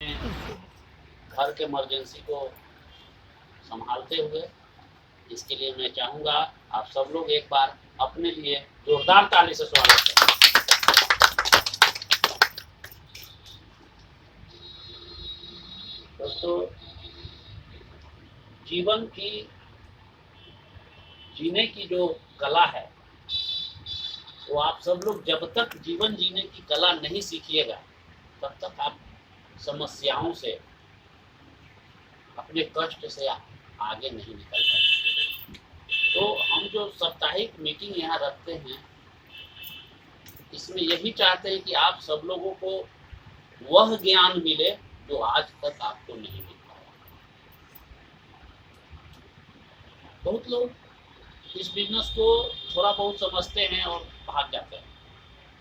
अपने घर के इमरजेंसी को संभालते हुए। इसके लिए मैं चाहूँगा आप सब लोग एक बार अपने लिए जोरदार ताली से स्वागत करें। दोस्तों, जीवन की जीने की जो कला है वो आप सब लोग जब तक जीवन जीने की कला नहीं सीखिएगा तब तक आप समस्याओं से, अपने कष्ट से आगे नहीं निकल पाएंगे। तो हम जो साप्ताहिक मीटिंग यहाँ रखते हैं, इसमें यही चाहते हैं कि आप सब लोगों को वह ज्ञान मिले जो आज तक आपको नहीं मिल पाया। बहुत लोग इस बिजनेस को थोड़ा बहुत समझते हैं और भाग जाते हैं,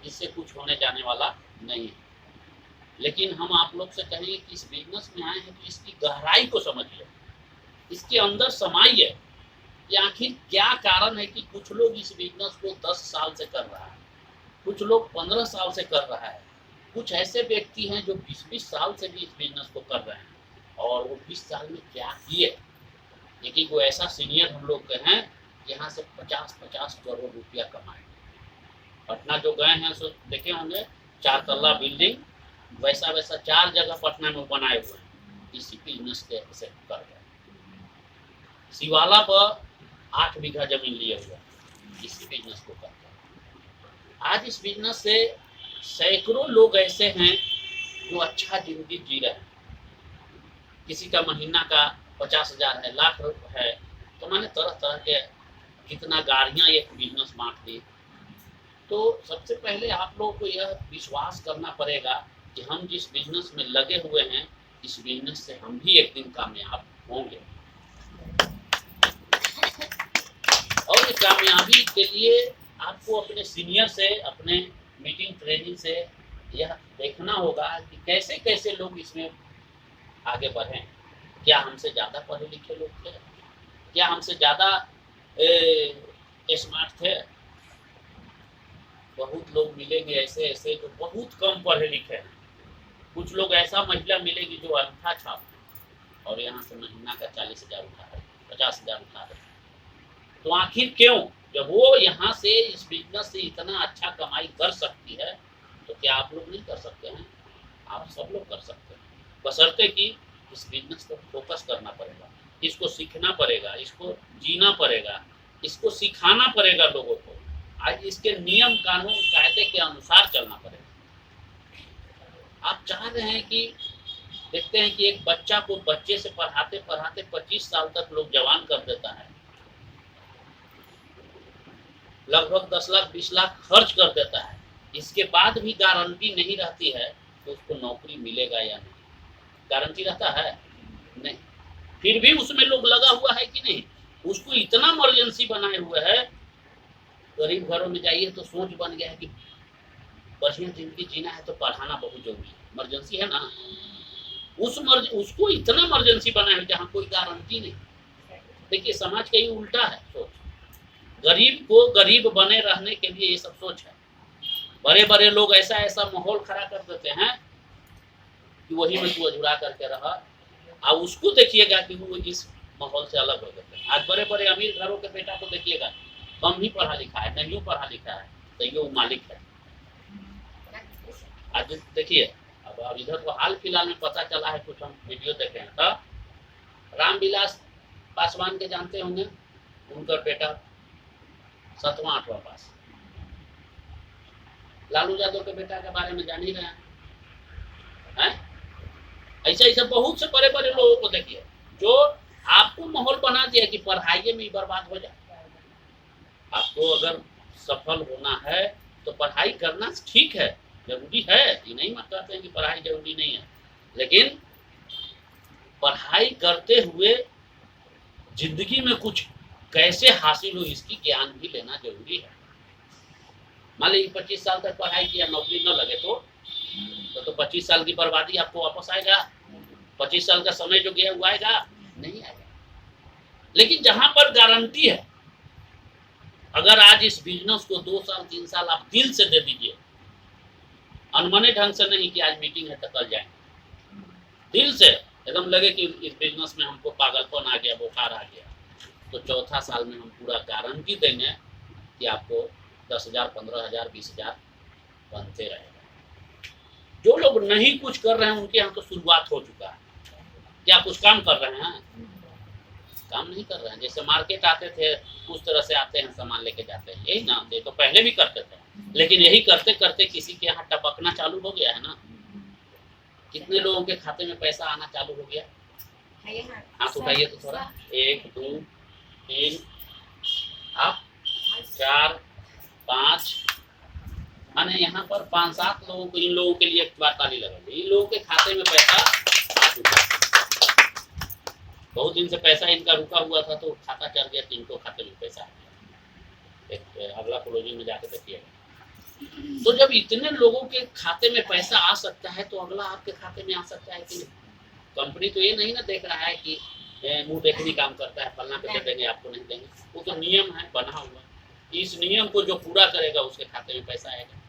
इससे कुछ होने जाने वाला नहीं है। लेकिन हम आप लोग से कहेंगे कि इस बिजनेस में आए हैं तो इसकी गहराई को समझिए, इसके अंदर समाइए कि आखिर क्या कारण है कि कुछ लोग इस बिजनेस को 10 साल से कर रहा है, कुछ लोग 15 साल से कर रहा है, कुछ ऐसे व्यक्ति हैं जो 20-20 साल से भी इस बिजनेस को कर रहे हैं और वो 20 साल में क्या किए। लेकिन वो ऐसा सीनियर हम लोग के हैं यहाँ से 50-50 करोड़ रुपया कमाए। पटना जो गए हैं सो देखे होंगे, 4 तल्ला बिल्डिंग वैसा 4 जगह पटना में बनाए हुए हैं, इसी बिजनेस से कर रहे। शिवाला पर 8 बीघा जमीन लिए हुए, इसी बिजनेस को करते हैं। आज इस बिजनेस से सैकड़ों लोग ऐसे हैं जो अच्छा जिंदगी जी रहे हैं। किसी का महीना का 50,000 है, लाख रुपये है, तो मैंने तरह तरह के कितना गाड़ियां एक बिजनेस बांट दी। तो सबसे पहले आप लोगों को यह विश्वास करना पड़ेगा कि हम जिस बिजनेस में लगे हुए हैं, इस बिजनेस से हम भी एक दिन कामयाब होंगे। और इस कामयाबी के लिए आपको अपने सीनियर से, अपने मीटिंग ट्रेनिंग से यह देखना होगा कि कैसे कैसे लोग इसमें आगे बढ़ें। क्या हमसे ज़्यादा पढ़े लिखे लोग थे? क्या हमसे ज़्यादा स्मार्ट थे? बहुत लोग मिलेंगे ऐसे जो बहुत कम पढ़े लिखे हैं। कुछ लोग ऐसा महिला मिलेगी जो अंगूठा छाप और यहाँ से महीना का 40,000 उठा है, 50,000 उठा है। तो आखिर क्यों? जब वो यहाँ से इस बिजनेस से इतना अच्छा कमाई कर सकती है तो क्या आप लोग नहीं कर सकते हैं? आप सब लोग कर सकते हैं, बशर्ते कि इस बिजनेस पर फोकस करना पड़ेगा, इसको सीखना पड़ेगा, इसको जीना पड़ेगा, इसको सिखाना पड़ेगा लोगों को। आज इसके नियम कानून कायदे के अनुसार चलना पड़ेगा। आप चाह रहे हैं कि देखते हैं कि एक बच्चा को बच्चे से पढ़ाते पढ़ाते 25 साल तक लोग जवान कर देता है, लगभग 10 लाख 20 लाख खर्च कर देता है। इसके बाद भी गारंटी नहीं रहती है तो उसको नौकरी मिलेगा या नहीं। गारंटी रहता है? नहीं। फिर भी उसमें लोग लगा हुआ है कि नहीं? उसको इतना इमरजेंसी बनाए हुए है। गरीब घरों में जाइए तो सोच बन गया है कि बढ़िया जिंदगी जीना है तो पढ़ाना बहुत जरूरी है। इमरजेंसी है ना, उसको इतना इमरजेंसी बनाए हुए जहाँ कोई गारंटी नहीं। देखिए, समाज का ही उल्टा है सोच। गरीब को गरीब बने रहने के लिए ये सब सोच है। बड़े बड़े लोग ऐसा माहौल खड़ा कर देते हैं कि वही में तू अधूरा करके रहा। अब उसको देखिएगा कि वो इस माहौल से अलग हो जाते हैं। आज बड़े बड़े अमीर घरों के बेटा को देखिएगा, कम ही पढ़ा लिखा है, नहीं पढ़ा लिखा है, तो ये वो मालिक है। आज देखिए, अब इधर तो हाल फिलहाल में पता चला है, कुछ हम वीडियो देखे हैं, तो रामविलास पासवान के जानते होंगे, उनका बेटा 7वां 8वां पास। लालू यादव के बेटा के बारे में जान ही रहे हैं। ऐसा बहुत से बड़े बड़े लोगों को देखिए जो आपको माहौल बना दिया कि पढ़ाई में ही बर्बाद हो जाए। आपको अगर सफल होना है तो पढ़ाई करना ठीक है, जरूरी है, ये नहीं मत कहते हैं कि पढ़ाई जरूरी नहीं है, लेकिन पढ़ाई करते हुए जिंदगी में कुछ कैसे हासिल हो इसकी ज्ञान भी लेना जरूरी है। मान लीजिए 25 साल तक पढ़ाई किया, नौकरी न लगे तो 25 साल की बर्बादी आपको वापस आएगा? 25 साल का समय जो गया वो आएगा? नहीं आएगा। लेकिन जहां पर गारंटी है, अगर आज इस बिजनेस को 2 साल 3 साल आप दिल से दे दीजिए, अनमने ढंग से नहीं कि आज मीटिंग है तो कल जाएंगे, दिल से एकदम लगे कि इस बिजनेस में हमको पागलपन आ गया, बुखार आ गया, तो चौथा साल में हम पूरा गारंटी देंगे कि आपको 10,000, 15,000, 20,000 बनते रहेगा। जो लोग नहीं कुछ कर रहे हैं उनके यहाँ तो शुरुआत हो चुका है। क्या कुछ काम कर रहे हैं? काम नहीं कर रहे हैं। जैसे मार्केट आते थे उस तरह से आते हैं, सामान लेके जाते हैं, यही ना। ये तो पहले भी करते थे, लेकिन यही करते करते किसी के यहाँ टपकना चालू हो गया है ना। कितने लोगों के खाते में पैसा आना चालू हो गया? हाथ उठाइए तो थोड़ा। 1, 2, 3, आप 4, 5, माने यहाँ पर 5-7 लोगों को, इन लोगों के लिए एक बार ताली लगा। इन लोगों के खाते में पैसा आ चुका है। बहुत दिन से पैसा इनका रुका हुआ था, तो खाता चल गया, 3 को खाते में पैसा आ गया। एक अगला क्लोजिंग में जाके देखिएगा। तो जब इतने लोगों के खाते में पैसा आ सकता है, तो अगला आपके खाते में आ सकता है कि कंपनी तो ये नहीं ना देख रहा है कि मुंह देखनी काम करता है, फलना पे दे देंगे, आपको नहीं देंगे। वो तो नियम है बना हुआ। इस नियम को जो पूरा करेगा उसके खाते में पैसा आएगा।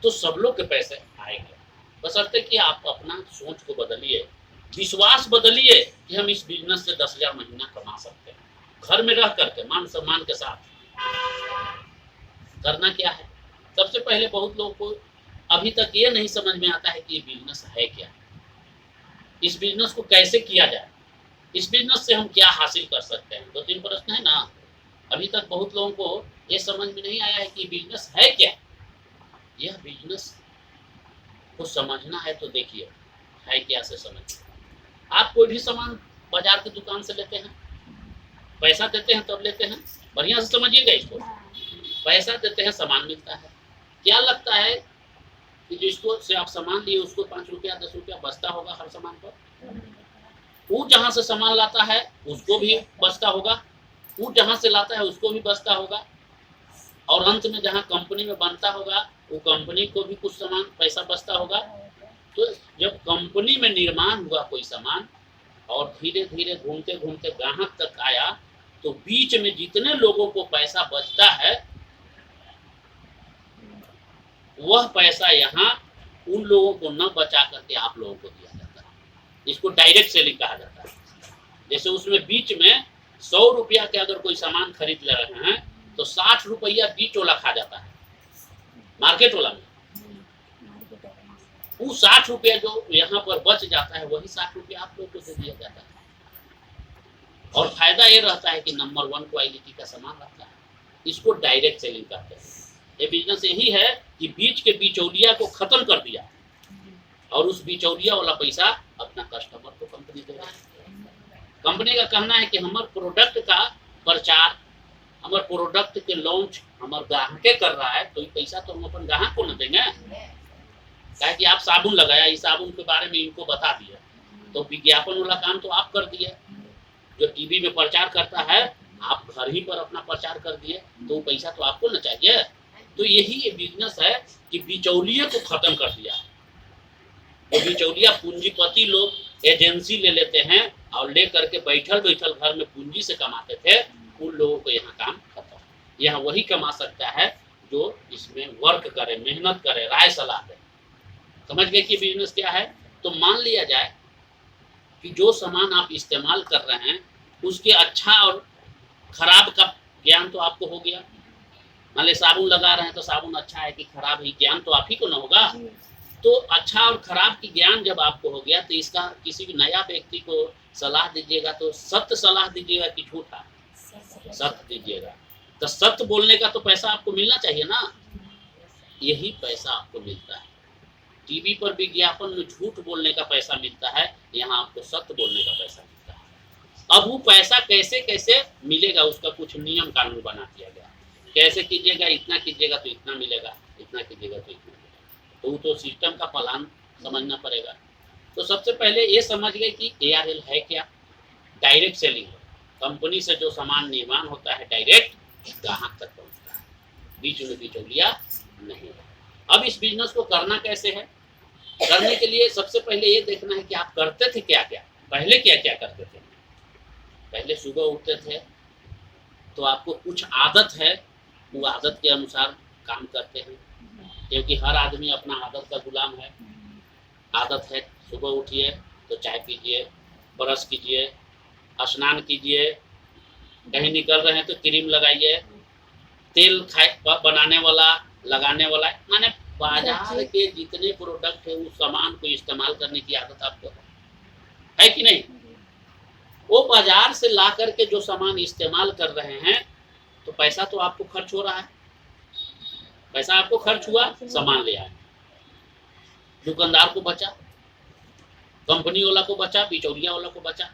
तो सब लोग के पैसे आएंगे, बशर्ते कि आप अपना सोच को बदलिए, विश्वास बदलिए कि हम इस बिजनेस से 10,000 महीना कमा सकते हैं, घर में रह करके मान सम्मान के साथ। करना क्या है? सबसे पहले बहुत लोगों को अभी तक ये नहीं समझ में आता है कि ये बिजनेस है क्या, इस बिजनेस को कैसे किया जाए, इस बिजनेस से हम क्या हासिल कर सकते हैं। 2-3 प्रश्न है ना। अभी तक बहुत लोगों को ये समझ में नहीं आया है कि बिजनेस है क्या। यह बिजनेस को समझना है तो देखिए है क्या से समझिए। आप कोई भी सामान बाजार की दुकान से लेते हैं, पैसा देते हैं तब लेते हैं। बढ़िया से समझिएगा इसको। पैसा देते हैं, सामान मिलता है। क्या लगता है कि जिसको से आप सामान लिए उसको 5 रुपया 10 रुपया बचता होगा हर सामान पर? वो जहाँ से सामान लाता है उसको भी बचता होगा, वो जहाँ से लाता है उसको भी बचता होगा, और अंत में जहाँ कंपनी में बनता होगा वो कंपनी को भी कुछ सामान पैसा बचता होगा। तो जब कंपनी में निर्माण हुआ कोई सामान और धीरे धीरे घूमते घूमते ग्राहक तक आया, तो बीच में जितने लोगों को पैसा बचता है वह पैसा यहाँ उन लोगों को न बचा करके आप लोगों को दिया जाता है। इसको डायरेक्ट सेलिंग कहा जाता है। जैसे उसमें बीच में 100 रुपया के अगर कोई सामान खरीद ले रहे हैं तो 60 रुपया बीच वाला खा जाता है, मार्केट वाला में। वो 60 रुपया जो यहाँ पर बच जाता है वही 60 रुपया आप लोग को दे दिया जाता है। और फायदा ये रहता है कि नंबर 1 क्वालिटी का सामान रहता है। इसको डायरेक्ट सेलिंग कहते हैं। ये बिजनेस यही है कि बीच के बिचौलिया को खत्म कर दिया और उस बिचौलिया वाला पैसा अपना कस्टमर को कंपनी दे रहा है। कंपनी का कहना है कि हमारे प्रोडक्ट का प्रचार, हमारे प्रोडक्ट के लॉन्च हमारे ग्राहक कर रहा है, तो ये पैसा तो हम अपन ग्राहक को न देंगे। क्या कि आप साबुन लगाया, इस साबुन के बारे में इनको बता दिया, तो विज्ञापन वाला काम तो आप कर दिए। जो टीवी में प्रचार करता है आप घर ही पर अपना प्रचार कर दिए, तो पैसा तो आपको न चाहिए। तो यही ये बिजनेस है कि बिचौलिए को खत्म कर दिया। तो बिचौलिया पूंजीपति लोग एजेंसी ले लेते हैं और ले करके बैठल बैठल घर में पूंजी से कमाते थे, उन लोगों को यहाँ काम खत्म। यहाँ वही कमा सकता है जो इसमें वर्क करे, मेहनत करे, राय सलाह दे। समझ गए कि बिजनेस क्या है? तो मान लिया जाए कि जो सामान आप इस्तेमाल कर रहे हैं उसके अच्छा और खराब का ज्ञान तो आपको हो गया। मान लीजिए साबुन लगा रहे हैं तो साबुन अच्छा है कि खराब है, ज्ञान तो आप ही को ना होगा। तो अच्छा और खराब की ज्ञान जब आपको हो गया तो इसका किसी भी नया व्यक्ति को सलाह दीजिएगा तो सत्य सलाह दीजिएगा कि झूठा? सत्य दीजिएगा। तो सत्य बोलने का तो पैसा आपको मिलना चाहिए ना। यही पैसा आपको मिलता है। टीवी पर विज्ञापन में झूठ बोलने का पैसा मिलता है, यहाँ आपको सत्य बोलने का पैसा मिलता है। अब वो पैसा कैसे कैसे मिलेगा उसका कुछ नियम कानून बना दिया गया। कैसे कीजिएगा, इतना कीजिएगा तो इतना मिलेगा, इतना कीजिएगा तो इतना मिलेगा। तो वो तो सिस्टम का प्लान समझना पड़ेगा। तो सबसे पहले ये समझ गए कि ARL है क्या। डायरेक्ट सेलिंग है। कंपनी से जो सामान निर्माण होता है डायरेक्ट ग्राहक तक पहुँचता है, बीच में बिचौलिया नहीं है। अब इस बिजनेस को करना कैसे है? करने के लिए सबसे पहले ये देखना है कि आप करते थे क्या क्या, पहले क्या क्या करते थे। पहले सुबह उठते थे तो आपको कुछ आदत है, वो आदत के अनुसार काम करते हैं, क्योंकि हर आदमी अपना आदत का गुलाम है। आदत है सुबह उठिए, तो चाय पीजिए, ब्रश कीजिए, स्नान कीजिए, कहीं निकल रहे हैं तो क्रीम लगाइए, तेल बनाने वाला, लगाने वाला, माने बाजार के जितने प्रोडक्ट है उस सामान को इस्तेमाल करने की आदत आपको है कि नहीं? वो बाजार से ला करके जो सामान इस्तेमाल कर रहे हैं तो पैसा तो आपको खर्च हो रहा है, पैसा आपको खर्च हुआ, सामान ले आए, दुकानदार को बचा, कंपनी वाला को बचा, बिचौलिया वाला को बचा,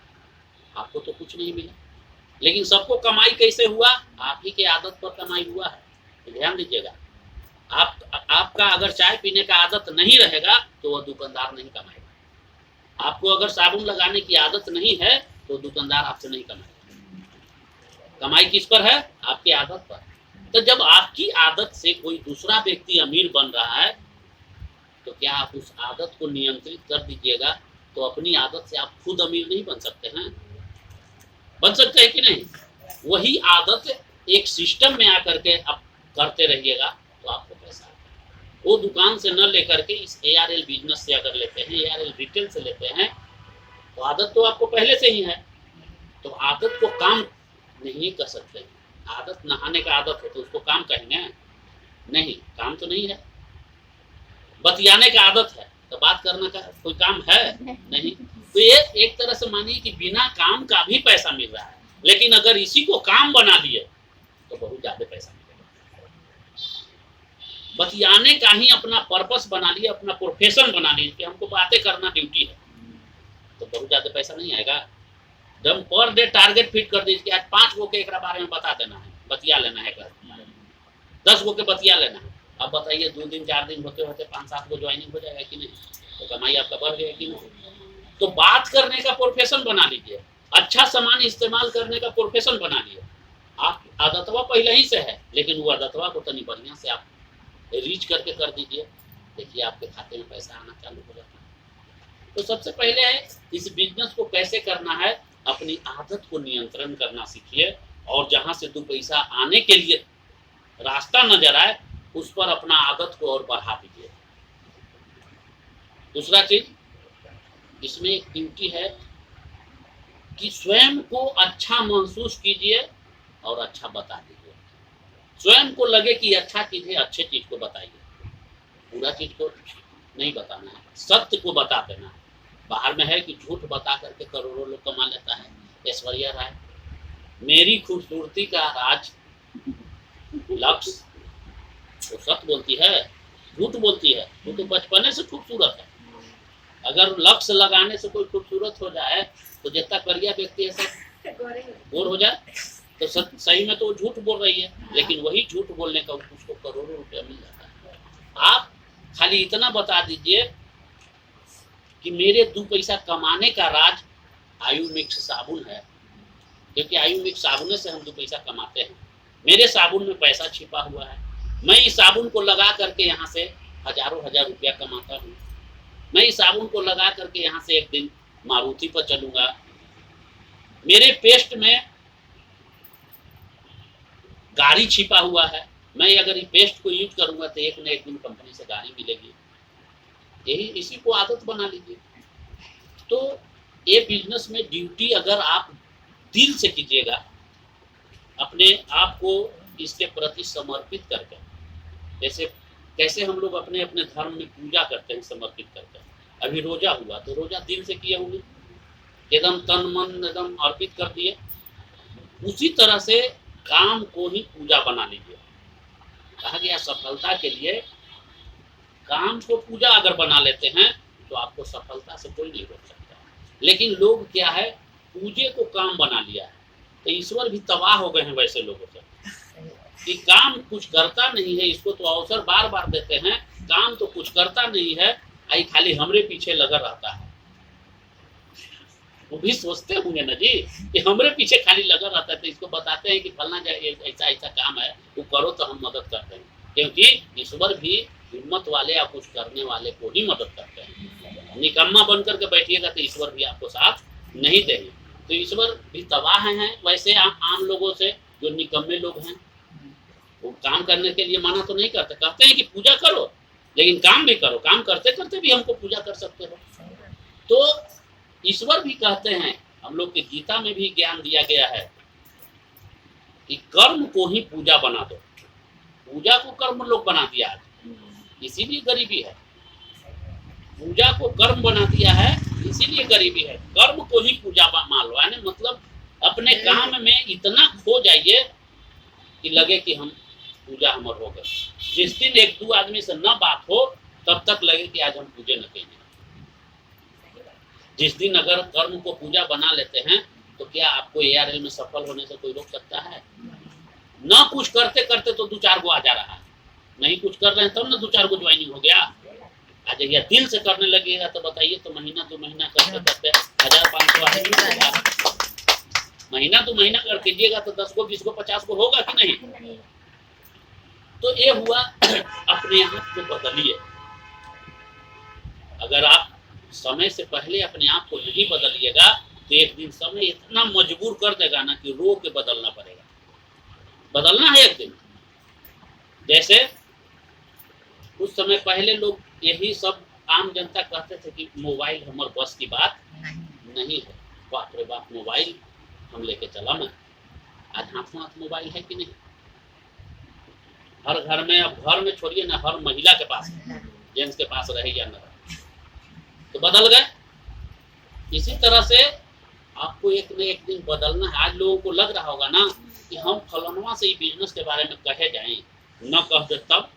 आपको तो कुछ नहीं मिला। लेकिन सबको कमाई कैसे हुआ? आप ही के आदत पर कमाई हुआ है। तो ध्यान दीजिएगा, आपका अगर चाय पीने का आदत नहीं रहेगा तो वह दुकानदार नहीं कमाएगा। आपको अगर साबुन लगाने की आदत नहीं है तो दुकानदार आपसे नहीं कमाएगा। कमाई किस पर है? आपकी आदत पर। तो जब आपकी आदत से कोई दूसरा व्यक्ति अमीर बन रहा है तो क्या आप उस आदत को नियंत्रित कर दीजिएगा? तो अपनी आदत से आप खुद अमीर नहीं बन सकते हैं? बन सकते हैं कि नहीं? वही आदत एक सिस्टम में आकर के आप करते रहिएगा तो आपको पैसा आता है। वो दुकान से न लेकर के इस ARL बिजनेस से अगर लेते हैं, ARL रिटेल से लेते हैं, तो आदत तो आपको पहले से ही है। तो आदत को काम नहीं कर सकते। आदत नहाने का आदत है तो उसको काम कहेंगे? नहीं, काम तो नहीं है। बतियाने का आदत है तो बात करने का कोई काम है? नहीं। तो ये एक तरह से मानिए कि बिना काम का भी पैसा मिल रहा है, लेकिन अगर इसी को काम बना दिए तो बहुत ज्यादा पैसा मिलेगा। बतियाने का ही अपना पर्पस बना लिए, अपना प्रोफेशन बना लिए कि हमको बातें करना ड्यूटी है, तो बहुत ज्यादा पैसा नहीं आएगा। जब पर डे टारगेट फिट कर दीजिए कि आज 5 गो के एक बारे में बता देना है, बतिया लेना है, 10 गो के बतिया लेना है। अब बताइए 2 दिन 4 दिन होते होते 5-7 गो ज्वाइनिंग हो जाएगा कि नहीं? तो कमाई आपका बढ़ गया कि नहीं? तो बात करने का प्रोफेशन बना लीजिए, अच्छा सामान इस्तेमाल करने का प्रोफेशन बना लिए। आप आदतवा पहले ही से है, लेकिन वो आदतवा को तनी बढ़िया से आप रीच करके कर दीजिए, देखिए आपके खाते में पैसा आना चालू हो जाता है। तो सबसे पहले है इस बिजनेस को कैसे करना है, अपनी आदत को नियंत्रण करना सीखिए, और जहां से 2 पैसा आने के लिए रास्ता नजर आए उस पर अपना आदत को और बढ़ा दीजिए। दूसरा चीज इसमें एक ड्यूटी है कि स्वयं को अच्छा महसूस कीजिए और अच्छा बता दीजिए। स्वयं को लगे कि अच्छा चीज है, अच्छे चीज को बताइए, पूरा चीज को नहीं बताना है, सत्य को बता देना है। बाहर में है कि झूठ बता करके करोड़ों लोग कमा लेता है। ऐश्वर्या राय, मेरी खूबसूरती का राज लक्ष्य, वो सत्य बोलती है, झूठ बोलती है। वो तो बचपने से खूबसूरत है। अगर लक्ष्य लगाने से कोई खूबसूरत हो जाए तो जितना करिया व्यक्ति है सब गोर हो जाए, तो सही में तो वो झूठ बोल रही है, लेकिन वही झूठ बोलने का उसको करोड़ों रुपया मिल जाता है। आप खाली इतना बता दीजिए कि मेरे 2 पैसा कमाने का राज आयु मिक्स साबुन है, क्योंकि आयु मिक्स साबुन से हम 2 पैसा कमाते हैं। मेरे साबुन में पैसा छिपा हुआ है। मैं इस साबुन को लगा करके यहाँ से हजारों हजार रुपया कमाता हूँ। मैं इस साबुन को लगा करके यहाँ से एक दिन मारुति पर चलूंगा। मेरे पेस्ट में गाड़ी छिपा हुआ है। मैं अगर ये पेस्ट को यूज करूंगा तो एक न एक दिन कंपनी से गाड़ी मिलेगी। यही इसी को आदत बना लीजिए। तो ये बिजनेस में ड्यूटी अगर आप दिल से कीजिएगा, अपने आप को इसके प्रति समर्पित करके, जैसे कैसे हम लोग अपने अपने धर्म में पूजा करते हैं समर्पित करके। अभी रोजा हुआ तो रोजा दिल से किए होंगे, एकदम तन मन एकदम अर्पित कर दिए। उसी तरह से काम को ही पूजा बना लीजिए। कहा गया सफलता के लिए काम को पूजा अगर बना लेते हैं तो आपको सफलता से कोई नहीं रोक सकता। लेकिन लोग क्या है, पूजे को काम बना लिया है, तो ईश्वर भी तबाह हो गए हैं वैसे लोगों से कि काम कुछ करता नहीं है। इसको तो अवसर बार बार देते हैं, काम तो कुछ करता नहीं है, आई खाली हमरे पीछे लगा रहता है। वो भी सोचते होंगे ना जी कि हमरे पीछे खाली लगा रहता है, तो इसको बताते हैं कि फलना ऐसा ऐसा काम है, वो करो तो हम मदद करते हैं। क्योंकि ईश्वर भी हिम्मत वाले या कुछ करने वाले को ही मदद करते हैं। निकम्मा बन करके बैठिएगा तो ईश्वर भी आपको साथ नहीं देंगे। तो ईश्वर भी तबाह हैं वैसे आम लोगों से, जो निकम्मे लोग हैं। वो काम करने के लिए मना तो नहीं करते, कहते हैं कि पूजा करो लेकिन काम भी करो। काम करते करते भी हमको पूजा कर सकते हो। तो ईश्वर भी कहते हैं, हम लोग के गीता में भी ज्ञान दिया गया है कि कर्म को ही पूजा बना दो। पूजा को कर्म लोग बना दिया आज, इसीलिए गरीबी है। पूजा को कर्म बना दिया है, इसीलिए गरीबी है। कर्म को ही पूजा मान लो, यानी मतलब अपने काम में इतना खो जाइए कि लगे कि हम पूजा हमर हो गए। जिस दिन एक दो आदमी से न बात हो तब तक लगे कि आज हम पूजे न करेंगे। जिस दिन अगर कर्म को पूजा बना लेते हैं तो क्या आपको ARL में सफल होने से कोई रोक सकता है? ना कुछ करते करते तो 2-4 गो आ जा रहा है, नहीं कुछ कर रहे हैं तब ना 2-4 गो ज्वाइनिंग हो गया। आज या दिल से करने लगेगा तो बताइए, तो महीना 2 महीना करते करते 1500 आदमी, महीना 2 महीना कर कीजिएगा तो 10 गो 20 गो 50 गो होगा कि नहीं? तो ये हुआ अपने आप को बदलिए। अगर आप समय से पहले अपने आप को नहीं बदलिएगा तो एक दिन समय इतना मजबूर कर देगा ना कि रो के बदलना पड़ेगा। बदलना है एक दिन। जैसे कुछ समय पहले लोग यही सब आम जनता कहते थे कि मोबाइल हमारे बस की बात नहीं है। बाप रे बाप, मोबाइल हम लेके चला मैं। आज हाथ हाथ मोबाइल है कि नहीं? हर घर में, अब घर में छोड़िए ना, हर महिला के पास, जेंट्स के पास रहे या न रहे, तो बदल गए। इसी तरह से आपको एक न एक दिन बदलना है। आज लोगों को लग रहा होगा ना कि हम फलनवा से ही बिजनेस के बारे में कहे जाएं, न कह दे तब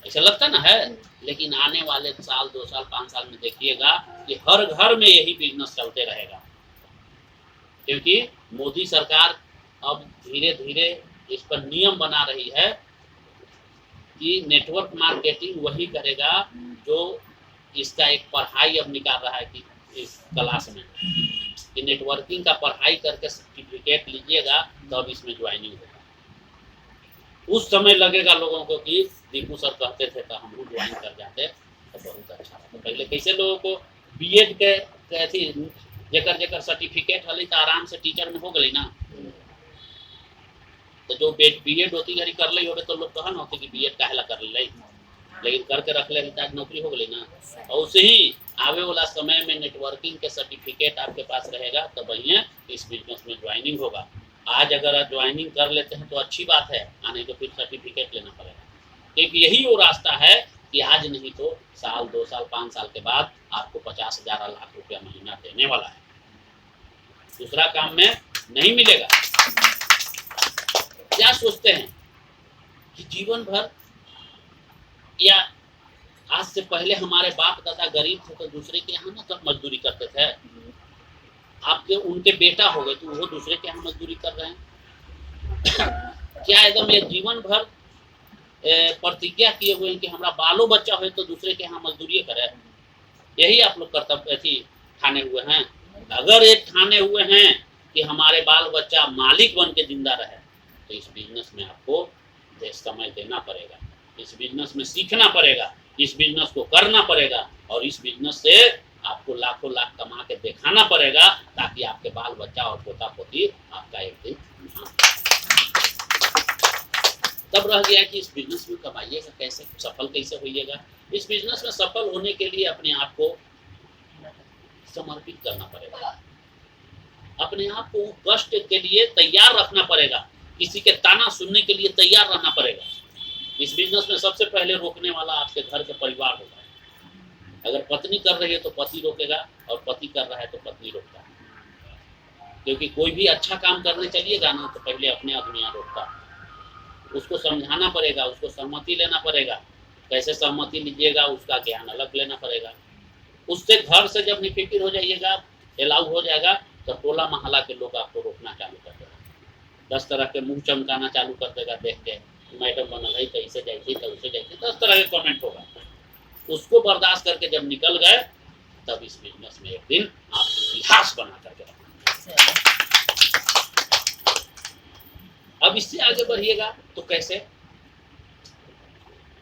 ऐसा लगता ना है। लेकिन आने वाले साल 2 साल 5 साल में देखिएगा कि हर घर में यही बिजनेस चलते रहेगा, क्योंकि मोदी सरकार अब धीरे धीरे इस पर नियम बना रही है कि नेटवर्क मार्केटिंग वही करेगा जो इसका एक पढ़ाई अब निकाल रहा है कि इस क्लास में कि नेटवर्किंग का पढ़ाई करके सर्टिफिकेट लीजिएगा तब इसमें ज्वाइनिंग होगा। उस समय लगेगा लोगों को कि दीपू सर कहते थे तो हम लोग ज्वाइन कर जाते तो बहुत अच्छा था। पहले कैसे लोगों को बीएड के थी जेकर जेकर सर्टिफिकेट हली तो आराम से टीचर में हो गई ना। तो जो बीएड होती घड़ी कर ली होगे तो लोग कहा ना होते कि बीएड काहेला कर ली, लेकिन करके रख ले तो नौकरी हो गई ना। और उसे ही आवे वाला समय में नेटवर्किंग के सर्टिफिकेट आपके पास रहेगा तो बढ़िया इस बिजनेस में ज्वाइनिंग होगा। आज अगर आप ज्वाइनिंग कर लेते हैं तो अच्छी बात है, आने तो फिर सर्टिफिकेट लेना पड़ेगा, क्योंकि यही वो रास्ता है कि आज नहीं तो साल 2 साल 5 साल के बाद आपको 50,000 लाख रुपया महीना देने वाला है। दूसरा काम में नहीं मिलेगा। क्या सोचते हैं कि जीवन भर, या आज से पहले हमारे बाप दादा गरीब थे तो दूसरे के यहाँ ना सब मजदूरी करते थे। आपके उनके बेटा हो गए तो वो दूसरे के यहाँ मजदूरी कर रहे हैं। क्या एकदम ये जीवन भर प्रतिज्ञा किए हुए हैं कि हमारा बालो बच्चा हो तो दूसरे के यहाँ मजदूरी करे? यही आप लोग कर्तव्य ठाने हुए हैं। अगर ये ठाने हुए हैं कि हमारे बाल बच्चा मालिक बन के जिंदा रहे तो इस बिजनेस में आपको समय देना पड़ेगा, इस बिजनेस में सीखना पड़ेगा, इस बिजनेस को करना पड़ेगा और इस बिजनेस से आपको लाखों लाख कमा के दिखाना पड़ेगा ताकि आपके बाल बच्चा और पोता पोती आपका एक दिन तब रह गया कि इस बिजनेस में कमाइएगा कैसे, सफल कैसे होइएगा। इस बिजनेस में सफल होने के लिए अपने आप को समर्पित करना पड़ेगा, अपने आप को कष्ट के लिए तैयार रखना पड़ेगा, किसी के ताना सुनने के लिए तैयार रहना पड़ेगा। इस बिजनेस में सबसे पहले रोकने वाला आपके घर के परिवार होगा। अगर पत्नी कर रही है तो पति रोकेगा और पति कर रहा है तो पत्नी रोकता है, क्योंकि कोई भी अच्छा काम करने चलिएगा ना तो पहले अपने आदमी रोकता है। उसको समझाना पड़ेगा, उसको सहमति लेना पड़ेगा। कैसे सहमति लीजिएगा उसका ज्ञान अलग लेना पड़ेगा। उससे घर से जब निफिकिर हो जाइएगा, अलाउ हो जाएगा तो टोला मोहल्ला के लोग आपको रोकना चालू कर देगा, 10 तरह के मुंह चमकाना चालू कर देगा। देख के मैडम बनल है कैसे जाती तो उसे जाती 10 तरह के कमेंट होगा। उसको बर्दाश्त करके जब निकल गए तब इस बिजनेस में एक दिन आप इतिहास बना करके रखेंगे। अब इससे आगे बढ़िएगा तो कैसे?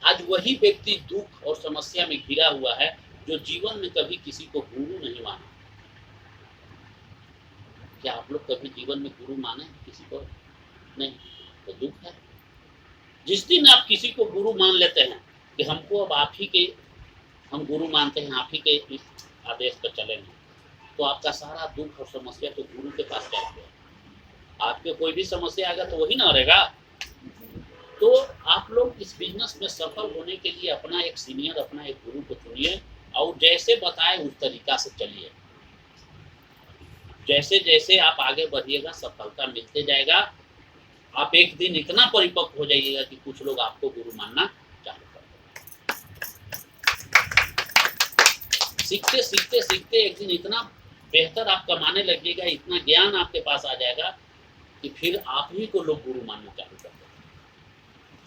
आज वही व्यक्ति दुख और समस्या में घिरा हुआ है जो जीवन में कभी किसी को गुरु नहीं माना। क्या आप लोग कभी जीवन में गुरु माने किसी को? नहीं, तो दुख है। जिस दिन आप किसी को गुरु मान लेते हैं कि हमको अब आप ही के हम गुरु मानते हैं, आप ही के इस आदेश पर चलेंगे, तो आपका सारा दुख और समस्या तो गुरु के पास जाएगा। आपके कोई भी समस्या आएगा तो वही ना रहेगा। तो आप लोग इस बिजनेस में सफल होने के लिए अपना एक सीनियर, अपना एक गुरु को चुनिए और जैसे बताए उस तरीका से चलिए। जैसे जैसे आप आगे बढ़िएगा सफलता मिलते जाएगा। आप एक दिन इतना परिपक्व हो जाइएगा कि कुछ लोग आपको गुरु मानना चालू कर देंगे। सीखते सीखते सीखते एक दिन इतना बेहतर आप कमाने लगिएगा, इतना ज्ञान आपके पास आ जाएगा कि फिर आप ही को लोग गुरु मानना चालू कर देंगे।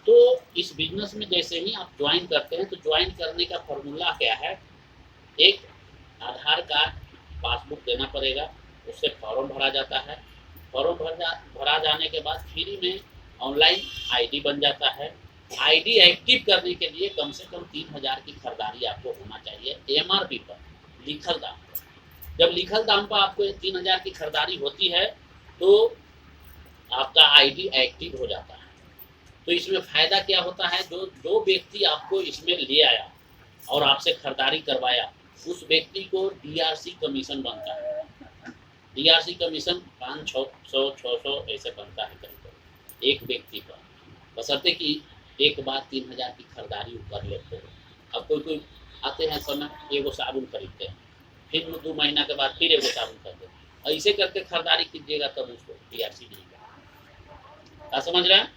तो इस बिजनेस में जैसे ही आप ज्वाइन करते हैं तो ज्वाइन करने का फॉर्मूला क्या है, एक आधार कार्ड पासबुक देना पड़ेगा, उससे फॉर्म भरा जाता है। फॉर्म भरा जाने के बाद फ्री में ऑनलाइन आईडी बन जाता है। आईडी एक्टिव करने के लिए कम से कम 3000 की खरीदारी आपको होना चाहिए एमआरपी पर, लिखल दाम पर। जब लिखल दाम पर आपको 3000 की खरीदारी होती है तो आपका आईडी एक्टिव हो जाता है। तो इसमें फायदा क्या होता है, जो व्यक्ति आपको इसमें ले आया और आपसे खरीदारी करवाया उस व्यक्ति को डीआरसी कमीशन बनता है। डीआरसी कमीशन 500-600 ऐसे बनता है करीब एक व्यक्ति पर, बशर्ते कि एक बार 3000 की खरीदारी कर लेते हो। अब कोई आते हैं समय एगो साबुन खरीदते हैं, फिर 2 महीना के बाद फिर एगो साबुन खरीदते हैं, ऐसे करके खरीदारी कीजिएगा तब उसको डीआरसी मिलेगा। क्या समझ रहे हैं?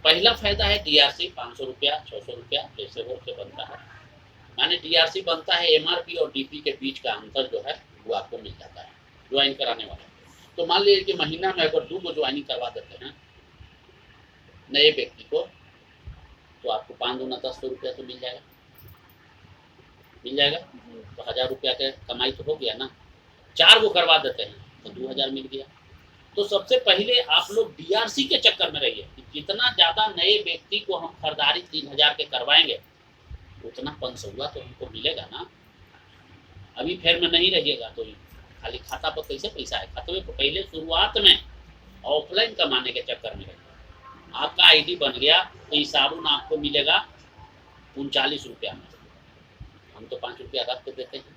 पहला फायदा है डीआरसी 500 रुपया 600 रुपया जैसे वो से बनता है, माने डीआरसी बनता है। एमआरपी और डीपी के बीच का अंतर जो है वो आपको मिल जाता है ज्वाइन कराने वाला। तो मान लीजिए कि महीना में अगर 2 को ज्वाइनिंग करवा देते हैं नए व्यक्ति को तो आपको 5 दूना 10 रुपया तो मिल जाएगा। तो 1000 रुपया के कमाई तो हो गया ना। 4 को करवा देते हैं तो 2000 मिल गया। तो सबसे पहले आप लोग डीआरसी के चक्कर में रहिए कि जितना ज़्यादा नए व्यक्ति को हम खरीदारी 3000 के करवाएंगे उतना 500 तो हमको मिलेगा ना। अभी फेर में नहीं रहिएगा तो खाली खाता पर कैसे पैसा है। खाते में पहले शुरुआत में ऑफलाइन कमाने के चक्कर में रहिए। आपका आईडी बन गया तो ये साबुन आपको मिलेगा 39 रुपया में। हम तो 5 रुपया रख के देते हैं,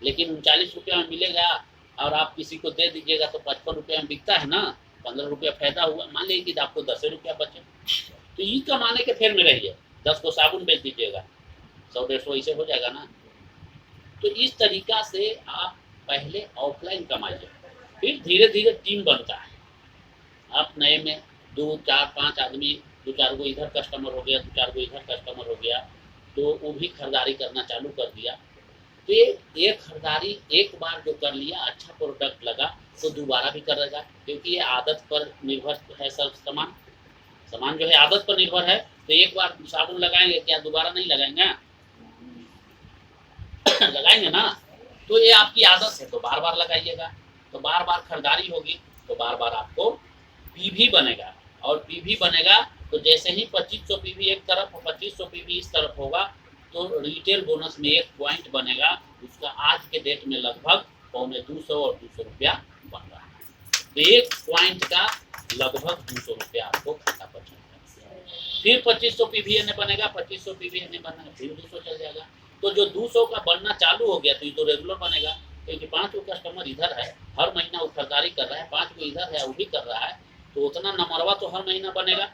लेकिन 39 रुपया में मिलेगा और आप किसी को दे दीजिएगा तो 55 रुपया में बिकता है ना। 15 रुपया फायदा हुआ। मान लीजिए कि आपको 10 रुपया बचे तो ये कमाने के फेर में रहिए। 10 को साबुन बेच दीजिएगा, 100-150 ऐसे हो जाएगा ना। तो इस तरीका से आप पहले ऑफलाइन कमाइए, फिर धीरे धीरे टीम बनता है। आप नए में 2, 4, 5 आदमी, 2-4 को इधर कस्टमर हो गया, 2-4 को इधर कस्टमर हो गया तो वो भी खरीदारी करना चालू कर दिया। तो ये खरीदारी एक बार जो कर लिया, अच्छा प्रोडक्ट लगा तो दोबारा भी करेगा, क्योंकि ये आदत पर निर्भर है। सब सामान जो है आदत पर निर्भर है। तो एक बार साबुन लगाएंगे क्या दोबारा नहीं लगाएंगे? लगाएंगे ना। तो ये आपकी आदत है तो बार बार लगाइएगा। तो बार बार खरीदारी होगी तो बार बार आपको पीवी बनेगा, और पीवी बनेगा तो जैसे ही 2500 पीवी एक तरफ और 2500 पीवी इस तरफ होगा तो रिटेल बोनस में 1 पॉइंट बनेगा। उसका आज के डेट में लगभग 250 और 200 रुपया बन रहा है। तो 1 पॉइंट का लगभग 200 रुपया आपको खाता पर चलेगा। फिर 2500 पीवीएन बनेगा, 2500 पीवीएन बनेगा, फिर 200 चल जाएगा। तो जो 200 का बनना चालू हो गया तो ये तो रेगुलर बनेगा, क्योंकि 5 को कस्टमर इधर है, हर महीना वो खरीदारी कर रहा है, 5 को इधर है वो भी कर रहा है, तो उतना नंबरवा तो हर महीना बनेगा।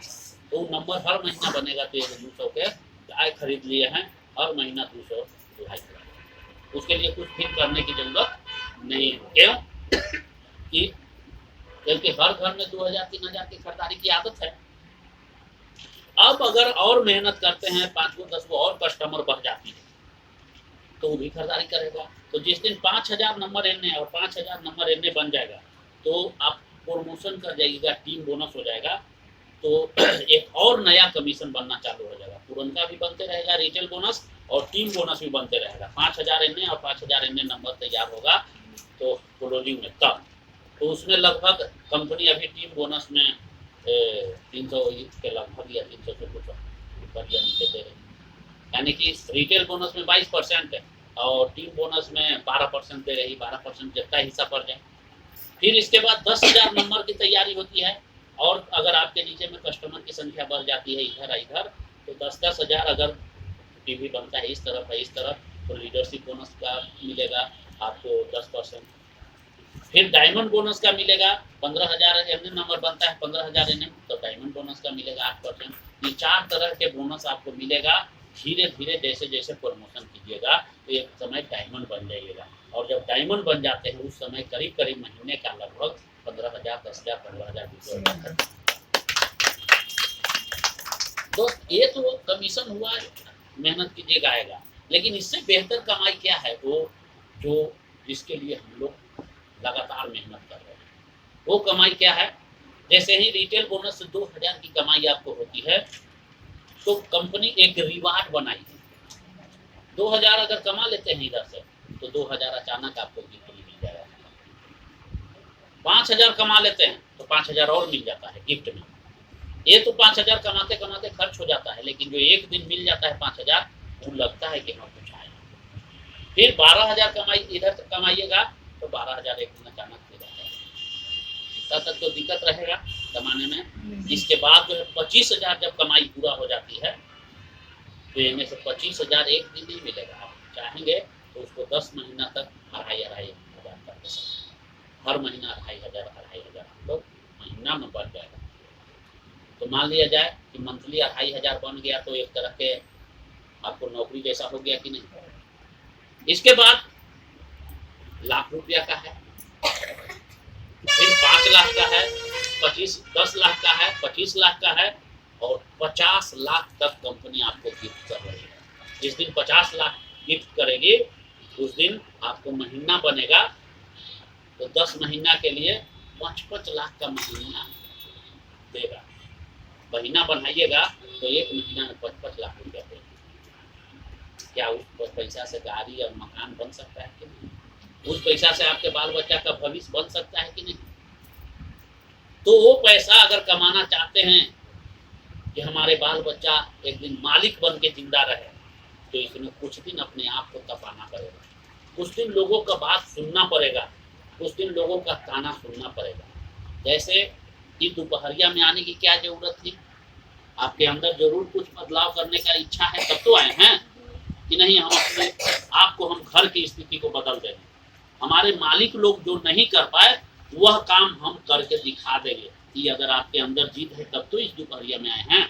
तो नंबर हर महीना बनेगा तो 200 के गाय खरीद लिए हैं, हर महीना 200 दुलाई करेगा। उसके लिए कुछ फिर करने की जरूरत नहीं है। क्यों? क्योंकि हर घर में 2000-3000 की खरीदारी की आदत है। अब अगर और मेहनत करते हैं, 5 को 10 को और कस्टमर बढ़ जाती है तो वो भी खरीदारी करेगा। तो जिस दिन 5000 नंबर एनए और 5000 नंबर एनए बन जाएगा तो आप प्रमोशन कर जाइएगा, टीम बोनस हो जाएगा, तो एक और नया कमीशन बनना चालू हो जाएगा। पुरनका भी बनते रहेगा रिटेल बोनस और टीम बोनस भी बनते रहेगा। 5000 एनए और 5000 एनए नंबर तैयार होगा तो क्लोजिंग में तब तो उसमें लगभग कंपनी अभी टीम बोनस में 300 के लगभग या 300 से कुछ ऊपर या नीचे दे रहे हैं। यानी कि रिटेल बोनस में 22% है और टीम बोनस में 12% दे रही। 12% जितना हिस्सा पड़ जाए। फिर इसके बाद 10,000 नंबर की तैयारी होती है, और अगर आपके नीचे में कस्टमर की संख्या बढ़ जाती है इधर तो 10,000 अगर टीवी बनता है इस तरफ है इस तरफ तो लीडरशिप बोनस का मिलेगा, आपको 10%। फिर डायमंड बोनस का मिलेगा 15,000 एमएम नंबर बनता है 15,000 एमएम, तो डायमंड बोनस का मिलेगा 8%। ये 4 तरह के बोनस आपको मिलेगा। धीरे धीरे जैसे जैसे प्रमोशन कीजिएगा तो एक समय डायमंड बन जाइएगा, और जब डायमंड बन जाते हैं उस समय करीब करीब महीने का लगभग 15,000, 10,000, 15,000, 20,000। दोस्त ये तो कमीशन हुआ, मेहनत कीजिएगा आएगा, लेकिन इससे बेहतर कमाई क्या है, वो जो जिसके लिए हम लोग लगातार मेहनत कर रहे हैं, वो कमाई क्या है। जैसे ही रिटेल बोनस से 2,000 की कमाई आपको होती है तो कंपनी एक रिवार्ड बनाई है। 2,000 अगर कमा लेते हैं इधर से तो 2,000 अचानक आपको गिफ्ट में मिल जाएगा। 5,000 कमा लेते हैं तो 5,000 और मिल जाता है गिफ्ट में। ये तो 5,000 कमाते कमाते खर्च हो जाता है, लेकिन जो एक दिन मिल जाता है 5,000, वो लगता है कि हाँ कुछ आया। फिर 12,000 कमाई इधर से कमाइएगा तो 12,000 एक दिन अचानक मिल जाता है। तब तक तो दिक्कत रहेगा कमाने में। इसके बाद जो है 25,000 जब कमाई पूरा हो जाती है तो इनमें से 25,000 एक दिन नहीं मिलेगा। आप चाहेंगे तो उसको 10 महीना तक 2,500 कर सकते। हर महीना 2,500 हम लोग महीना में बढ़ जाएगा। तो मान लिया जाए कि मंथली 2,500 बन गया तो एक तरह के आपको नौकरी जैसा हो गया कि नहीं। इसके बाद लाख रुपया का है, फिर 5 लाख का है, 10 लाख का है, 25 लाख का है, और 50 लाख तक कंपनी आपको गिफ्ट कर रही है। जिस दिन 50 लाख गिफ्ट करेगी उस दिन आपको महीना बनेगा, तो 10 महीना के लिए 55 लाख का महीना देगा। महीना बनाइएगा तो एक महीना में 55 लाख रुपया देगा। क्या उस पैसा से गाड़ी और मकान बन सकता है कि नहीं? उस पैसा से आपके बाल बच्चा का भविष्य बन सकता है कि नहीं? तो वो पैसा अगर कमाना चाहते हैं कि हमारे बाल बच्चा एक दिन मालिक बन के जिंदा रहे, तो इसमें कुछ दिन अपने आप को तपाना पड़ेगा, कुछ दिन लोगों का बात सुनना पड़ेगा, कुछ दिन लोगों का ताना सुनना पड़ेगा। जैसे कि दोपहरिया में आने की क्या जरूरत थी? आपके अंदर जरूर कुछ बदलाव करने का इच्छा है, तब तो आए हैं कि नहीं। हम अपने आपको हम घर की स्थिति को बदल देंगे। हमारे मालिक लोग जो नहीं कर पाए वह काम हम करके दिखा देंगे। कि अगर आपके अंदर जीत है तब तो इस दोपहरिया में आए हैं।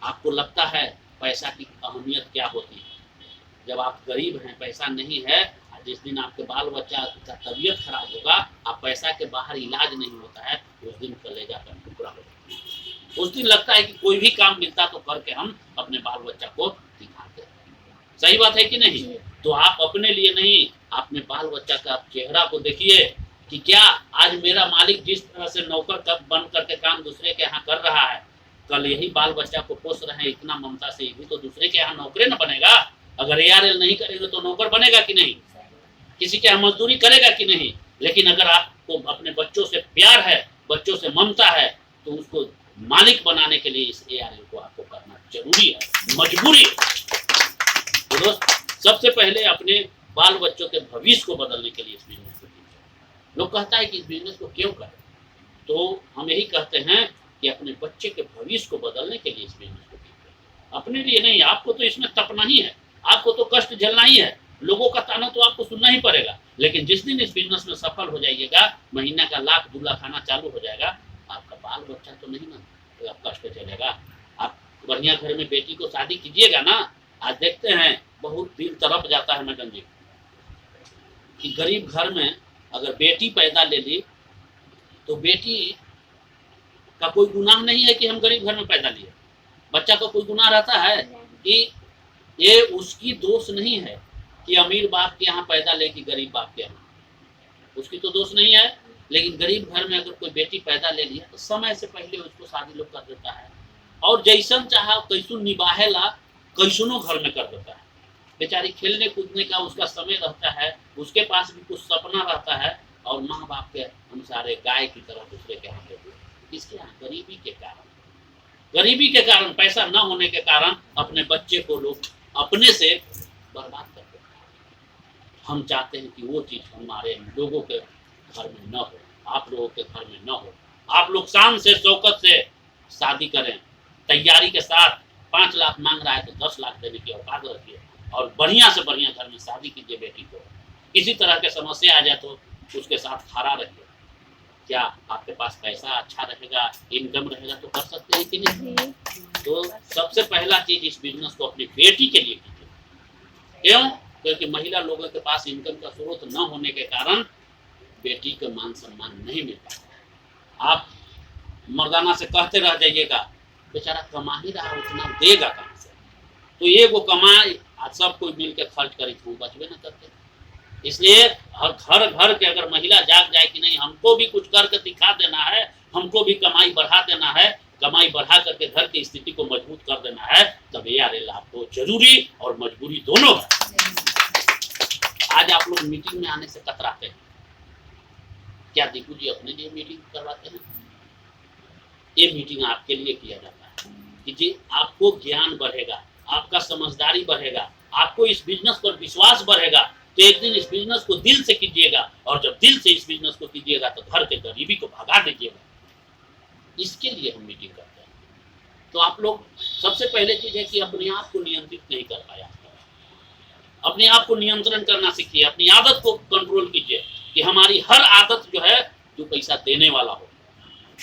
आपको लगता है पैसा की अहमियत क्या होती है। जब आप गरीब हैं, पैसा नहीं है, जिस दिन आपके बाल बच्चा का तबीयत खराब होगा, आप पैसा के बाहर इलाज नहीं होता है, उस दिन कलेजा का टुकड़ा होता है। उस दिन लगता है कि कोई भी काम मिलता तो करके हम अपने बाल बच्चा को दिखाते हैं। सही बात है कि नहीं? तो आप अपने लिए नहीं, अपने बाल बच्चा का चेहरा को देखिए कि क्या आज मेरा मालिक जिस तरह से नौकर बन करके काम दूसरे के यहाँ कर रहा है, कल यही बाल बच्चा को पोस रहे हैं इतना ममता से, भी तो दूसरे के यहाँ नौकरी न बनेगा। अगर ARL नहीं करेंगे तो नौकर बनेगा कि नहीं? किसी के यहाँ मजदूरी करेगा कि नहीं? लेकिन अगर आपको अपने बच्चों से प्यार है, बच्चों से ममता है, तो उसको मालिक बनाने के लिए इस ARL को आपको करना जरूरी है, मजबूरी है। तो दोस्त, सबसे पहले अपने बाल बच्चों के भविष्य को बदलने के लिए इस बिजनेस को कीजिए। लोग कहता है कि इस बिजनेस को क्यों करें, तो हम यही कहते हैं कि अपने बच्चे के भविष्य को बदलने के लिए इस बिजनेस को कीजिए। अपने लिए नहीं, आपको तो इसमें तपना ही है, आपको तो कष्ट झेलना ही है, लोगों का ताना तो आपको सुनना ही पड़ेगा। लेकिन जिस दिन इस बिजनेस में सफल हो जाइएगा, महीना का लाख 2 लाख आना चालू हो जाएगा, आपका बाल बच्चा तो नहीं ना, तो आप कष्ट झेलेगा। आप बढ़िया घर में बेटी को शादी कीजिएगा ना। आज देखते हैं बहुत दिल तरफ जाता है मैडम जी कि गरीब घर में अगर बेटी पैदा ले ली तो बेटी का कोई गुनाह नहीं है कि हम गरीब घर में पैदा लिए। बच्चा का कोई गुनाह रहता है कि ये उसकी दोष नहीं है कि अमीर बाप के यहाँ पैदा ले कि गरीब बाप के यहाँ, उसकी तो दोष नहीं है। लेकिन गरीब घर में अगर कोई बेटी पैदा ले लिया तो समय से पहले उसको शादी लोग कर देता है, और जैसन चाहा कैसुन निभाएला कैसुनो घर में कर देता है। बेचारी खेलने कूदने का उसका समय रहता है, उसके पास भी कुछ सपना रहता है, और माँ बाप के अनुसार गाय की तरह दूसरे के यहाँ किसके यहाँ? गरीबी के कारण। गरीबी के कारण, पैसा न होने के कारण अपने बच्चे को लोग अपने से बर्बाद कर देते हैं। हम चाहते हैं कि वो चीज हमारे लोगों के घर में न हो, आप लोगों के घर में न हो। आप लोग शान से शौकत से शादी करें, तैयारी के साथ। 5 लाख मांग रहा है तो 10 लाख देने की औकात रखिए, और बढ़िया से बढ़िया घर में शादी कीजिए बेटी को। किसी तरह के समस्या आ जाए तो उसके साथ खड़ा रहिए। क्या आपके पास पैसा अच्छा रहेगा, इनकम रहेगा तो कर सकते हैं कि नहीं? तो सबसे पहला चीज इस बिजनेस को अपनी बेटी के लिए कीजिए। क्यों? क्योंकि महिला लोगों के पास इनकम का स्रोत न होने के कारण बेटी को मान सम्मान नहीं मिल पाता। आप मर्दाना से कहते रह जाइएगा बेचारा कमा ही रहा, उतना देगा कहाँ से? तो ये वो कमाए सब कोई मिल के खर्च करी तो बचबे न करते। इसलिए हर घर घर के अगर महिला जाग जाए कि नहीं हमको भी कुछ करके दिखा देना है, हमको भी कमाई बढ़ा देना है, कमाई बढ़ा करके घर की स्थिति को मजबूत कर देना है, तब ARL आपको जरूरी और मजबूरी दोनों है। आज आप लोग मीटिंग में आने से कतराते हैं। क्या दीपू जी अपने लिए मीटिंग करवाते हैं? ये मीटिंग आपके लिए किया जाता है कि जी आपको ज्ञान बढ़ेगा, आपका समझदारी बढ़ेगा, आपको इस बिजनेस पर विश्वास बढ़ेगा। तो एक दिन इस बिजनेस को दिल से कीजिएगा, और जब दिल से इस बिजनेस को कीजिएगा तो घर के गरीबी को भगा दीजिएगा। इसके लिए हम मीटिंग करते हैं। तो आप लोग सबसे पहले चीज है कि अपने आप को नियंत्रित नहीं कर पाया, अपने आप को नियंत्रण करना सीखिए, अपनी आदत को कंट्रोल कीजिए कि हमारी हर आदत जो है जो पैसा देने वाला हो,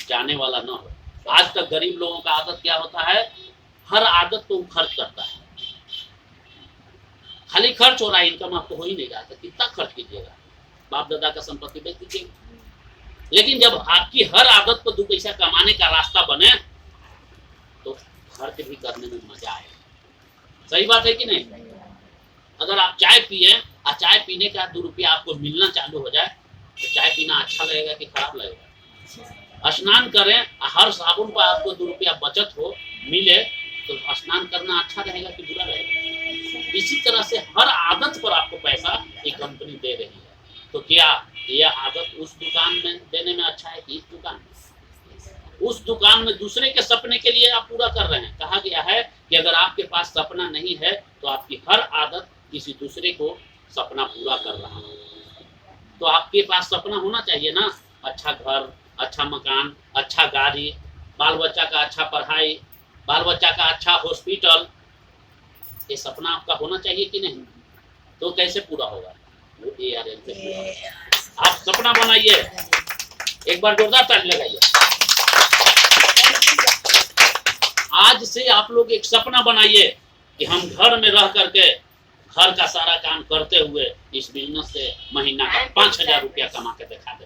जाने वाला ना हो। आज तक गरीब लोगों का आदत क्या होता है? हर आदत को खर्च करता है, खाली खर्च हो रहा है, इनकम आपको हो ही नहीं रहा। कितना खर्च कीजिएगा? बाप दादा का संपत्ति बेच दीजिएगा। लेकिन जब आपकी हर आदत को 2 पैसा कमाने का रास्ता बने तो खर्च भी करने में मजा आए। सही बात है कि नहीं? अगर आप चाय पिए और चाय पीने का 2 रुपया आपको मिलना चालू हो जाए तो चाय पीना अच्छा लगेगा कि खराब लगेगा? स्नान करें और हर साबुन पर आपको 2 रुपया बचत हो मिले तो स्नान करना अच्छा रहेगा कि बुरा रहेगा? इसी तरह से हर आदत पर आपको पैसा एक कंपनी दे रही है। तो क्या यह आदत उस दुकान में देने में अच्छा है कि इस दुकान में? उस दुकान में दूसरे के सपने के लिए आप पूरा कर रहे हैं। कहा गया है कि अगर आपके पास सपना नहीं है तो आपकी हर आदत किसी दूसरे को सपना पूरा कर रहा है। तो आपके पास सपना होना चाहिए ना, अच्छा घर, अच्छा मकान, अच्छा गाड़ी, बाल बच्चा का अच्छा पढ़ाई, बाल बच्चा का अच्छा हॉस्पिटल, ये सपना आपका होना चाहिए कि नहीं? तो कैसे पूरा होगा? वो ARL से पूरा होगा। आप सपना बनाइए, एक बार जोरदार ताली लगाइए। आज से आप लोग एक सपना बनाइए कि हम घर में रह करके घर का सारा काम करते हुए इस बिजनेस से महीना का 5,000 रुपया कमा के दिखा दें।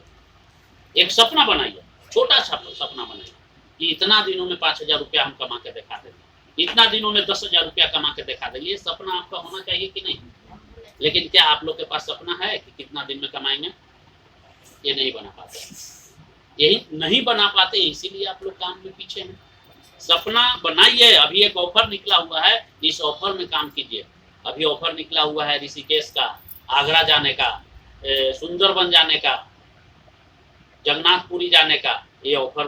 एक सपना बनाइए, छोटा सा सपना बनाइए कि इतना दिनों में 5,000 रुपया हम कमा के दिखा देंगे, इतना दिनों में 10,000 रुपया कमा के दिखा देंगे। ये सपना आपका होना चाहिए कि नहीं? लेकिन क्या आप लोग के पास सपना है कि कितना दिन में कमाएंगे? ये नहीं बना पाते, यही नहीं बना पाते, इसीलिए आप लोग काम में पीछे हैं। सपना बनाइए। अभी एक ऑफर निकला हुआ है, इस ऑफर में काम कीजिए। अभी ऑफर निकला हुआ है ऋषिकेश का, आगरा जाने का, सुंदरबन जाने का, जगन्नाथपुरी जाने का। ये ऑफर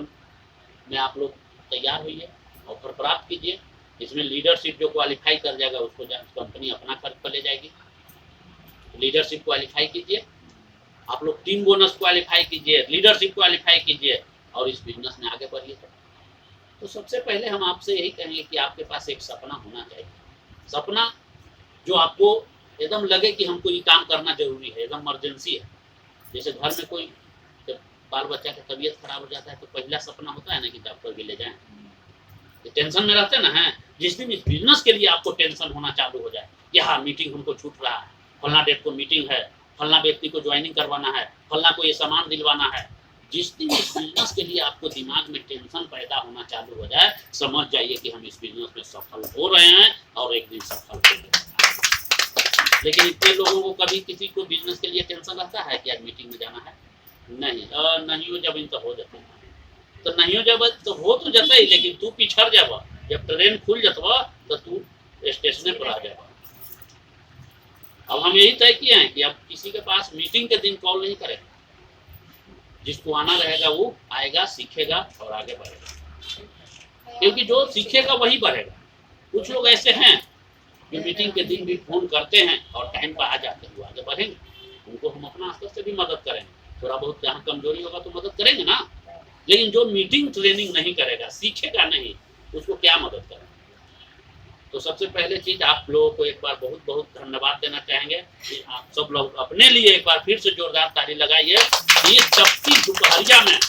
में आप लोग तैयार होइए, ऑफर प्राप्त कीजिए। इसमें लीडरशिप जो क्वालिफाई कर जाएगा उसको कंपनी अपना खर्च पर ले जाएगी। लीडरशिप क्वालिफाई कीजिए, आप लोग टीम बोनस क्वालिफाई कीजिए, लीडरशिप क्वालिफाई कीजिए और इस बिजनेस में आगे बढ़िए। तो सबसे पहले हम आपसे यही कहेंगे कि आपके पास एक सपना होना चाहिए। सपना जो आपको एकदम लगे कि हमको ये काम करना जरूरी है, एकदम इमरजेंसी है। जैसे घर में कोई बाल बच्चा की तबीयत खराब हो जाता है तो पहला सपना होता है ना कि डॉक्टर के ले जाएं। टेंशन में रहते ना हैं। जिस दिन इस बिजनेस के लिए आपको टेंशन होना चालू हो जाए कि हाँ मीटिंग हमको छूट रहा है, फलना डेट को मीटिंग है, फलना व्यक्ति को ज्वाइनिंग करवाना है, फलना को ये सामान दिलवाना है, जिस दिन इस बिजनेस के लिए आपको दिमाग में टेंशन पैदा होना चालू हो जाए, समझ जाइए कि हम इस बिजनेस में सफल हो रहे हैं और एक दिन सफल होंगे। लेकिन इतने लोगों को कभी किसी को बिजनेस के लिए टेंशन रहता है कि आज मीटिंग में जाना है? नहीं हो जब इन तो हो जाते हैं, तो नहीं हो जब तो हो तो जाता ही, लेकिन तू पिछड़ जाब। जब ट्रेन खुल जाता तो तू स्टेशन पर आ जाएगा। अब हम यही तय किए हैं कि अब किसी के पास मीटिंग के दिन कॉल नहीं करेगा। जिसको आना रहेगा वो आएगा, सीखेगा और आगे बढ़ेगा, क्योंकि जो सीखेगा वही बढ़ेगा। कुछ लोग ऐसे हैं जो मीटिंग के दिन भी फोन करते हैं और टाइम पर आ जाते हैं, वो आगे बढ़ेंगे। उनको हम अपना स्तर से भी मदद करेंगे, थोड़ा बहुत जहाँ कमजोरी होगा तो मदद करेंगे ना। लेकिन जो मीटिंग ट्रेनिंग नहीं करेगा, सीखेगा नहीं, उसको क्या मदद करें? तो सबसे पहले चीज आप लोगों को एक बार बहुत बहुत धन्यवाद देना चाहेंगे कि आप सब लोग अपने लिए एक बार फिर से जोरदार ताली लगाइए। ये तपती दोपहरिया में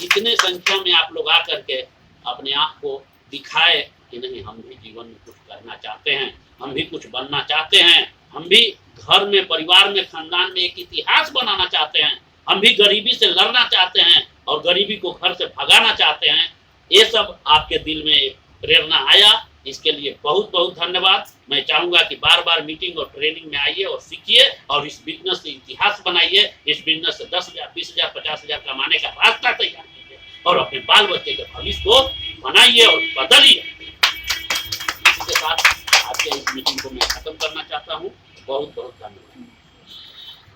इतने संख्या में आप लोग आकर के अपने आप को दिखाए कि नहीं, हम भी जीवन में कुछ करना चाहते हैं, हम भी कुछ बनना चाहते हैं, हम भी घर में, परिवार में, खानदान में एक इतिहास बनाना चाहते हैं, हम भी गरीबी से लड़ना चाहते हैं और गरीबी को घर से भगाना चाहते हैं। ये सब आपके दिल में प्रेरणा आया, इसके लिए बहुत बहुत धन्यवाद। मैं चाहूंगा कि बार बार मीटिंग और ट्रेनिंग में आइए और सीखिए और इस बिजनेस से इतिहास बनाइए। इस बिजनेस से 10,000, 20,000, 50,000 कमाने का रास्ता तैयार कीजिए और अपने बाल बच्चे के भविष्य को बनाइए और बदलिए। इसी के साथ आज के इस मीटिंग को मैं खत्म करना चाहता हूँ। बहुत बहुत धन्यवाद।